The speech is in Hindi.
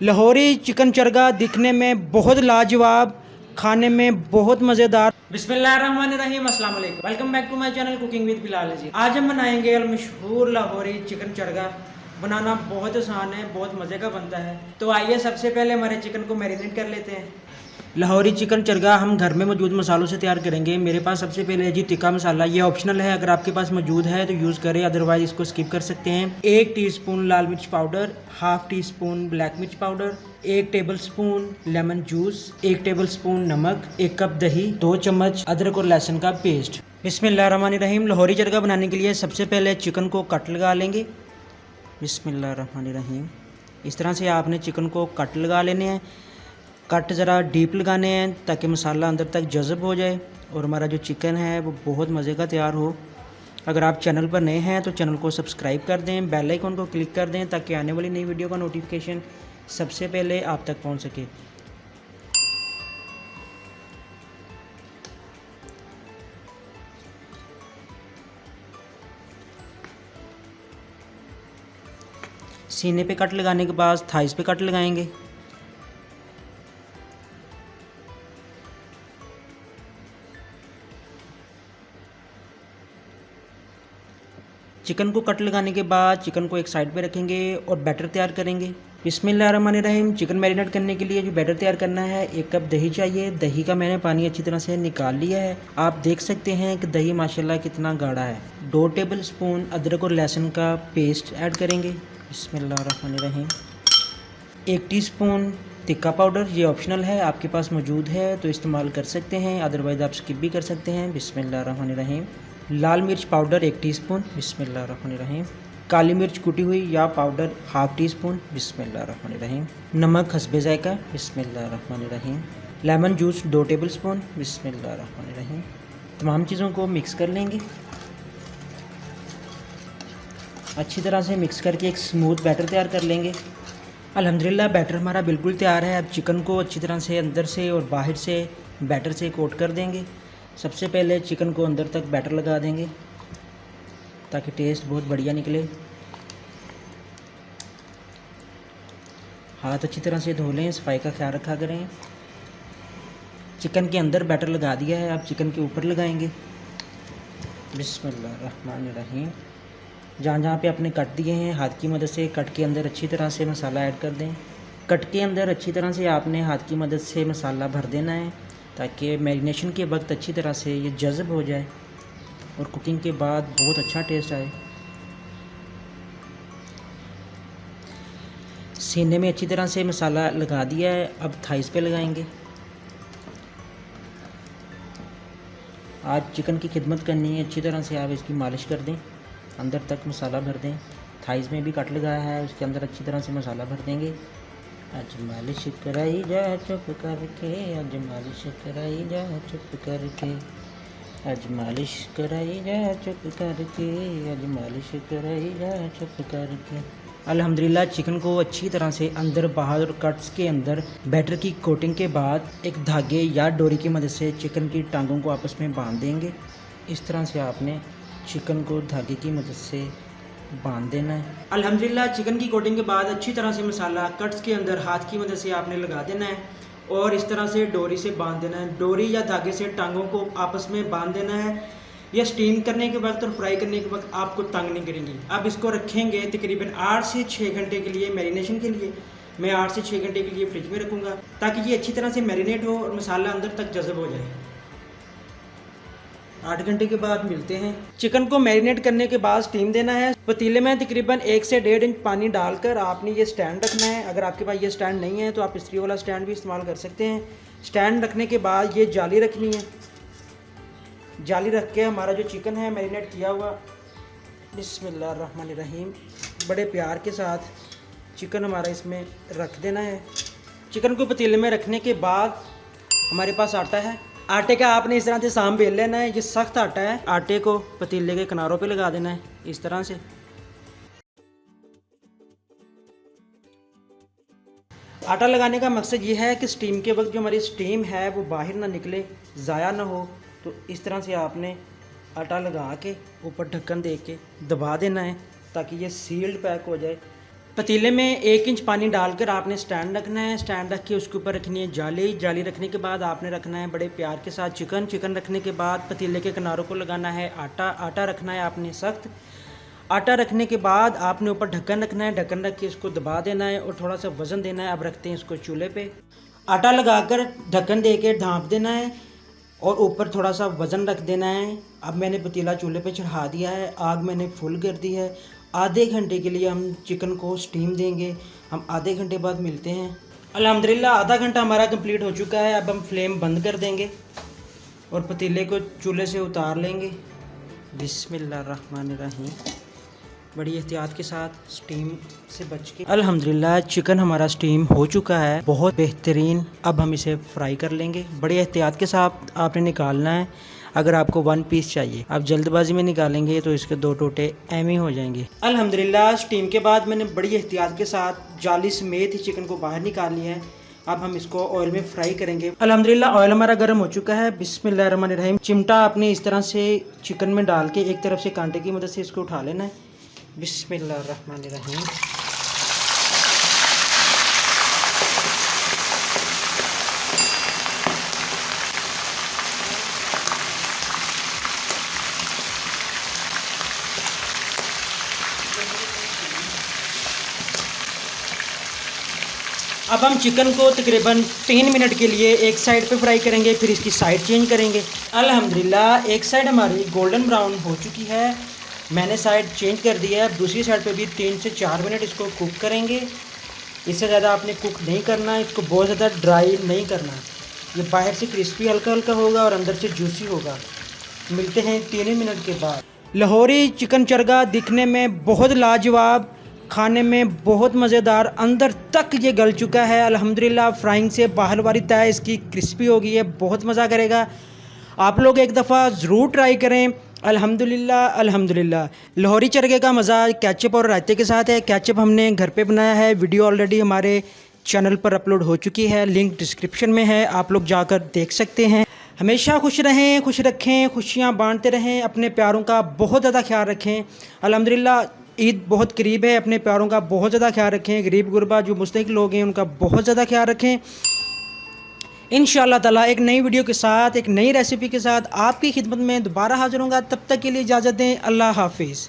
लाहौरी चिकन चरगा दिखने में बहुत लाजवाब, खाने में बहुत मज़ेदार। बिस्मिल्लाहिर्रहमानिर्रहीम, अस्सलाम वालेकुम, welcome back to my channel cooking with Bilal ji. आज हम बनाएंगे अल मशहूर लाहौरी चिकन चरगा। बनाना बहुत आसान है, बहुत मज़े का बनता है। तो आइए सबसे पहले हमारे चिकन को मैरिनेट कर लेते हैं। लाहौरी चिकन चरगा हम घर में मौजूद मसालों से तैयार करेंगे। मेरे पास सबसे पहले है जी टिक्का मसाला। ये ऑप्शनल है, अगर आपके पास मौजूद है तो यूज़ करें, अदरवाइज इसको स्किप कर सकते हैं। 1 टीस्पून लाल मिर्च powder, half teaspoon black मिर्च powder, 1 tablespoon lemon juice, 1 tablespoon नमक, 1 कप दही, 2 चम्मच अदरक और लहसुन का पेस्ट। बिस्मिल्लाहिर्रहमानिर्रहीम। लाहौरी चरगा बनाने के लिए सबसे पहले चिकन को कट लगा लेंगे। बिस्मिल्लाहिर्रहमानिर्रहीम। इस तरह से आपने चिकन को कट लगा लेने हैं। कट ज़रा डीप लगाने हैं ताकि मसाला अंदर तक जज़ब हो जाए और हमारा जो चिकन है वो बहुत मज़े का तैयार हो। अगर आप चैनल पर नए हैं तो चैनल को सब्सक्राइब कर दें, बेल आइकन को क्लिक कर दें ताकि आने वाली नई वीडियो का नोटिफिकेशन सबसे पहले आप तक पहुंच सके। सीने पे कट लगाने के बाद थाइस पे कट लगाएंगे। चिकन को कट लगाने के बाद चिकन को एक साइड पे रखेंगे और बैटर तैयार करेंगे। बिस्मिल्लाहिर्रहमानिर्रहीम। चिकन मैरिनेट करने के लिए जो बैटर तैयार करना है, 1 कप दही चाहिए। दही का मैंने पानी अच्छी तरह से निकाल लिया है। आप देख सकते हैं कि दही माशाल्लाह कितना गाढ़ा है। 2 टेबल स्पून अदरक और लहसुन का पेस्ट ऐड करेंगे। बिस्मिल्लाहिर्रहमानिर्रहीम। 1 टीस्पून टिक्का पाउडर, ये ऑप्शनल है, आपके पास मौजूद है तो इस्तेमाल कर सकते हैं, अदरवाइज़ आप स्किप भी कर सकते हैं। बिस्मिल्लाहिर्रहमानिर्रहीम। लाल मिर्च पाउडर 1 टीस्पून। बिस्मिल्लाहिर्रहमानिर्रहीम। काली मिर्च कुटी हुई या पाउडर हाफ टी स्पून। बिस्मिल्लाहिर्रहमानिर्रहीम। नमक हस्बे जायका। बिस्मिल्लाहिर्रहमानिर्रहीम। Lemon juice 2 table spoon. बिस्मिल्लाहिर्रहमानिर्रहीम। तमाम चीज़ों को मिक्स कर लेंगे। अच्छी तरह से मिक्स करके एक स्मूथ बैटर तैयार कर लेंगे। अल्हम्दुलिल्लाह बैटर हमारा बिल्कुल तैयार है। अब चिकन को अच्छी तरह से अंदर से और बाहर से बैटर से कोट कर देंगे। सबसे पहले चिकन को अंदर तक बैटर लगा देंगे ताकि टेस्ट बहुत बढ़िया निकले। हाथ अच्छी तरह से धो लें, सफाई का ख्याल रखा करें। चिकन के अंदर बैटर लगा दिया है, अब चिकन के ऊपर लगाएंगे। बिस्मिल्लाहिर्रहमानिर्रहीम। जहाँ जहाँ पे आपने कट दिए हैं हाथ की मदद से कट के अंदर अच्छी तरह से मसाला ऐड कर दें। कट के अंदर अच्छी तरह से आपने हाथ की मदद से मसाला भर देना है ताकि मैरिनेशन के वक्त अच्छी तरह से ये जज़ब हो जाए और कुकिंग के बाद बहुत अच्छा टेस्ट आए। सीने में अच्छी तरह से मसाला लगा दिया है, अब थाइस पे लगाएंगे। आज चिकन की खिदमत करनी है, अच्छी तरह से आप इसकी मालिश कर दें, अंदर तक मसाला भर दें। थाइस में भी कट लगाया है, उसके अंदर अच्छी तरह से मसाला भर देंगे। आज मालिश कराई जा चुप करके, आज मालिश कराई जा चुप करके, आज मालिश कराई जा चुप करके, आज मालिश कराई जा चुप करके। अल्हम्दुलिल्लाह चिकन को अच्छी तरह से अंदर बाहर और कट्स के अंदर बैटर की कोटिंग के बाद एक धागे या डोरी की मदद से चिकन की टांगों को आपस में बांध देंगे। इस तरह से आपने चिकन को धागे की मदद से बांध देना है। अल्हम्दुलिल्लाह चिकन की कोटिंग के बाद अच्छी तरह से मसाला कट्स के अंदर हाथ की मदद से आपने लगा देना है और इस तरह से डोरी से बांध देना है। डोरी या धागे से टांगों को आपस में बांध देना है। यह स्टीम करने के वक्त और फ्राई करने के वक्त आपको तंग नहीं करेंगी। अब इसको रखेंगे तकरीबन 8 से 6 घंटे के लिए मैरिनेशन के लिए। मैं 8 से 6 घंटे के लिए फ्रिज में रखूँगा ताकि ये अच्छी तरह से मैरिनेट हो और मसाला अंदर तक जज़ब हो जाए। 8 घंटे के बाद मिलते हैं। चिकन को मैरिनेट करने के बाद स्टीम देना है। पतीले में तकरीबन 1 से 1.5 इंच पानी डालकर आपने ये स्टैंड रखना है। अगर आपके पास ये स्टैंड नहीं है तो आप इस्त्री वाला स्टैंड भी इस्तेमाल कर सकते हैं। स्टैंड रखने के बाद ये जाली रखनी है। जाली रख के हमारा जो चिकन है मैरिनेट किया हुआ, बिस्मिल्लाहिर्रहमानिर्रहीम, बड़े प्यार के साथ चिकन हमारा इसमें रख देना है। चिकन को पतीले में रखने के बाद हमारे पास आटा है। आटे का आपने इस तरह से साम बेल लेना है। ये सख्त आटा है। आटे को पतीले के किनारों पे लगा देना है इस तरह से। आटा लगाने का मकसद ये है कि स्टीम के वक्त जो हमारी स्टीम है वो बाहर ना निकले, ज़ाया ना हो। तो इस तरह से आपने आटा लगा के ऊपर ढक्कन दे के दबा देना है ताकि ये सील्ड पैक हो जाए पतीले में 1 इंच पानी डालकर आपने स्टैंड रखना है। स्टैंड रख के उसके ऊपर रखनी है जाली। जाली रखने के बाद आपने रखना है बड़े प्यार के साथ चिकन। चिकन रखने के बाद पतीले के किनारों को लगाना है आटा। आटा रखना है आपने सख्त। आटा रखने के बाद आपने ऊपर ढक्कन रखना है। ढक्कन रख के इसको दबा देना है और थोड़ा सा वज़न देना है। अब रखते हैं इसको चूल्हे पे। आटा लगाकर ढक्कन दे के ढाँप देना है और ऊपर थोड़ा सा वज़न रख देना है। अब मैंने पतीला चूल्हे पे चढ़ा दिया है। आग मैंने फुल कर दी है। आधे घंटे के लिए हम चिकन को स्टीम देंगे। हम आधे घंटे बाद मिलते हैं। अल्हम्दुलिल्लाह आधा घंटा हमारा कंप्लीट हो चुका है। अब हम फ्लेम बंद कर देंगे और पतीले को चूल्हे से उतार लेंगे। बिस्मिल्लाहिर्रहमानिर्रहीम। बड़ी एहतियात के साथ स्टीम से बच के। अल्हम्दुलिल्लाह चिकन हमारा स्टीम हो चुका है, बहुत बेहतरीन। अब हम इसे फ्राई कर लेंगे। बड़ी एहतियात के साथ आपने निकालना है। अगर आपको 1 पीस चाहिए, आप जल्दबाजी में निकालेंगे तो इसके 2 टोटे एम ही हो जाएंगे। अल्हम्दुलिल्लाह स्टीम के बाद मैंने बड़ी एहतियात के साथ जाली समेत ही चिकन को बाहर निकाल लिया है। अब हम इसको ऑयल में फ्राई करेंगे। अल्हम्दुलिल्लाह ऑयल हमारा गर्म हो चुका है। बिस्मिल्लाहिर्रहमानिर्रहीम। चिमटा आपने इस तरह से चिकन में डाल के एक तरफ से कांटे की मदद से इसको उठा लेना है। बिस्मिल्लाहिर्रहमानिर्रहीम। अब हम चिकन को तकरीबन 3 मिनट के लिए एक साइड पे फ्राई करेंगे, फिर इसकी साइड चेंज करेंगे। अल्हम्दुलिल्लाह एक साइड हमारी गोल्डन ब्राउन हो चुकी है। मैंने साइड चेंज कर दी है। अब दूसरी साइड पे भी 3 से 4 मिनट इसको कुक करेंगे। इससे ज़्यादा आपने कुक नहीं करना, इसको बहुत ज़्यादा ड्राई नहीं करना। ये बाहर से क्रिस्पी हल्का हल्का होगा और अंदर से जूसी होगा। मिलते हैं 3 मिनट के बाद। लाहौरी चिकन चरगा दिखने में बहुत लाजवाब, खाने में बहुत मज़ेदार, अंदर तक ये गल चुका है। अल्हम्दुलिल्लाह फ्राइंग से बाहर वाली तय इसकी क्रिस्पी हो गई है। बहुत मज़ा करेगा। आप लोग एक दफ़ा ज़रूर ट्राई करें। अल्हम्दुलिल्लाह अल्हम्दुलिल्लाह। लाहौरी चरगे का मज़ा केचप और रायते के साथ है। केचप हमने घर पे बनाया है। वीडियो ऑलरेडी हमारे चैनल पर अपलोड हो चुकी है। लिंक डिस्क्रिप्शन में है, आप लोग जाकर देख सकते हैं। हमेशा खुश रहें, खुश रखें, खुशियाँ बांटते रहें। अपने प्यारों का बहुत ज़्यादा ख्याल रखें। अल्हम्दुलिल्लाह ईद बहुत करीब है। अपने प्यारों का बहुत ज़्यादा ख्याल रखें। गरीब गुरबा जो मुस्तहिक लोग हैं उनका बहुत ज़्यादा ख्याल रखें। इंशाअल्लाह ताला एक नई वीडियो के साथ, एक नई रेसिपी के साथ आपकी खिदमत में दोबारा हाज़िर होऊंगा। तब तक के लिए इजाज़त दें। अल्लाह हाफिज़।